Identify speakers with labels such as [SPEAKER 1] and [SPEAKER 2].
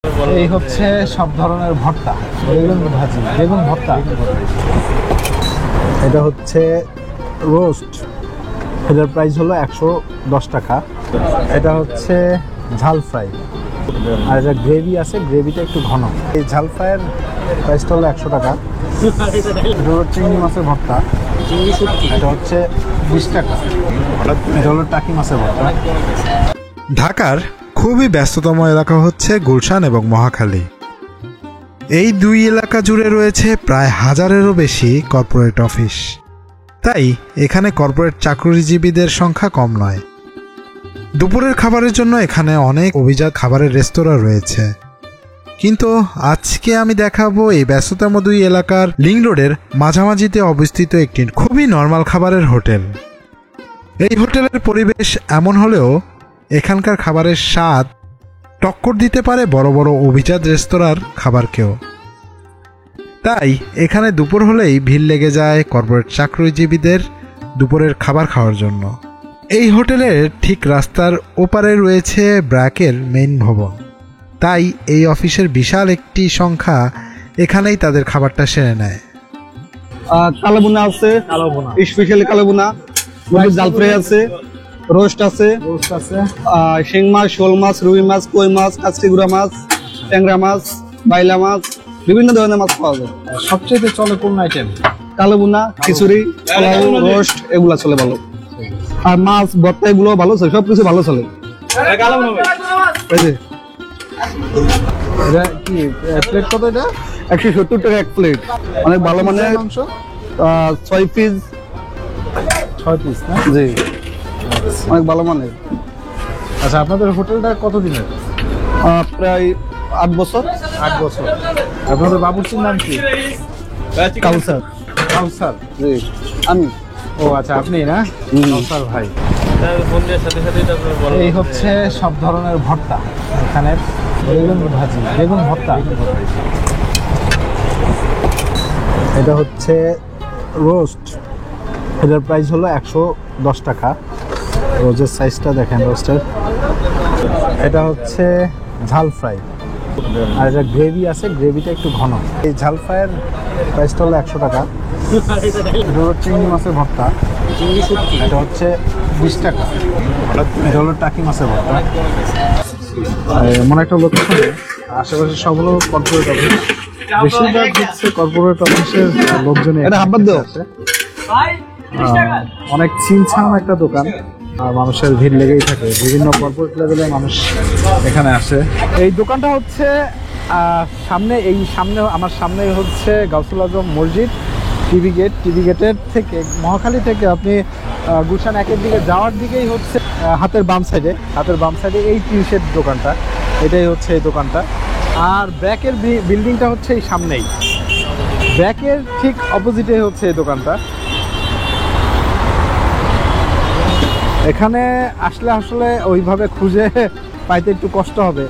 [SPEAKER 1] এই হচ্ছে সব ধরনের ভর্তা, বেগুন ভাজি, বেগুন ভর্তা। এটা হচ্ছে রোস্ট, এটার প্রাইস হলো 110 টাকা। এটা হচ্ছে ঝাল ফ্রাই, আর এটা গ্রেভি আছে, গ্রেভিটা একটু ঘন। এই ঝাল ফ্রাইয়ের প্রাইসটা হলো 100 টাকা। এটা হলো চিংড়ি মাছের ভর্তা, এটা হচ্ছে 20 টাকা। এটা হলো টাকি মাছের ভর্তা।
[SPEAKER 2] ঢাকার খুবই ব্যস্ততম এলাকা হচ্ছে গুলশান এবং মহাখালী। এই দুই এলাকা জুড়ে রয়েছে প্রায় 1000-এরও বেশি কর্পোরেট অফিস। তাই এখানে কর্পোরেট চাকরিজীবীদের সংখ্যা কম নয়। দুপুরের খাবারের জন্য এখানে অনেক অভিজাত খাবারের রেস্তোরাঁ রয়েছে, কিন্তু আজকে আমি দেখাবো এই ব্যস্ততম দুই এলাকার লিংক রোডের মাঝামাঝিতে অবস্থিত একটি খুবই নর্মাল খাবারের হোটেল। এই হোটেলের পরিবেশ এমন হলেও এখানকার খাবারের স্বাদ টক্কর দিতে পারে বড় বড় অভিজাত রেস্তোরাঁর খাবারকেও। তাই এখানে দুপুর হলেই ভিড় লেগে যায় কর্পোরেট চাকরিজীবীদের দুপুরের খাবার খাওয়ার জন্য। এই হোটেলের ঠিক রাস্তার ওপারে রয়েছে ব্র্যাকের মেইন ভবন, তাই এই অফিসের বিশাল একটি সংখ্যা এখানেই তাদের খাবারটা সেরে নেয়।
[SPEAKER 3] কালোবোনা আছে, স্পেশালি কালোবোনা, জাল ফ্রাই আছে, রোস্ট আছে, শিং মাছ, শোল মাছ, রুই মাছ, কই মাছ, কাঁচটিগুড়া মাছ, ট্যাংরা মাছ, বাইলা মাছ, বিভিন্ন ধরনের মাছ পাওয়া যায়।
[SPEAKER 1] সবচেয়ে চলে কোন আইটেম?
[SPEAKER 3] কালোবোনা, খিচুড়ি, পোলাও, রোস্ট এগুলা চলে ভালো। আর মাছ ভর্তা এগুলো ভালো চলে, সবকিছু ভালো চলে। এই যে
[SPEAKER 1] এটা কি প্লেট কত? এটা
[SPEAKER 3] 170 টাকা এক প্লেট, অনেক ভালো মানে
[SPEAKER 1] মাংস
[SPEAKER 3] 6 পিস।
[SPEAKER 1] 6 পিস না?
[SPEAKER 3] জি, অনেক ভালো মানে।
[SPEAKER 1] আচ্ছা, আপনাদের হোটেলটা কতদিনের?
[SPEAKER 3] প্রায় 8 বছর।
[SPEAKER 1] 8 বছর। আপনাদের বাবুর্চির নাম কি?
[SPEAKER 3] কাউসার।
[SPEAKER 1] কাউসার?
[SPEAKER 3] জি, আমি।
[SPEAKER 1] ও আচ্ছা, আপনি না? কাউসার ভাই। এই হচ্ছে সব ধরনের ভর্তা, এখানে বেগুন ভাজি, বেগুন ভর্তা। এটা হচ্ছে রোস্ট, এটার প্রাইস হলো 110 টাকা। রোজের সাইজটা দেখেন রোস্টের। এটা হচ্ছে ঝাল ফ্রাই, আর এটা গ্রেভি আছে, গ্রেভিটা একটু ঘন। এই ঝাল ফ্রাইয়ের প্রাইসটা হলো 100 টাকা। এটা হলো চিংড়ি মাছের ভর্তা, এটা হচ্ছে 20 টাকা। এটা হলো টাকি মাছের ভর্তা। এমন একটা লোকেশনে আশেপাশে সব হলো কর্পোরেট অফিস, বেশিরভাগ হচ্ছে কর্পোরেট অফিসের লোকজন আছে। অনেক ছিমছাম একটা দোকান, আর মানুষের ভিড় লেগেই থাকে, বিভিন্ন কর্পোরেট লেভেলের মানুষ এখানে আসে। এই দোকানটা হচ্ছে সামনে আমার সামনে হচ্ছে গাউসুল আজম মসজিদ, টিভি গেট। টিভি গেটের থেকে মহাখালী থেকে আপনি গুলশান 1-এর দিকে যাওয়ার দিকেই হচ্ছে হাতের বাম সাইডে এই টিন শেড দোকানটা, এটাই হচ্ছে এই দোকানটা। আর ব্র্যাকের বিল্ডিংটা হচ্ছে এই সামনেই, ব্র্যাকের ঠিক অপোজিটে হচ্ছে এই দোকানটা। এখানে আসলে ওইভাবে খুঁজে পাইতে একটু কষ্ট হবে।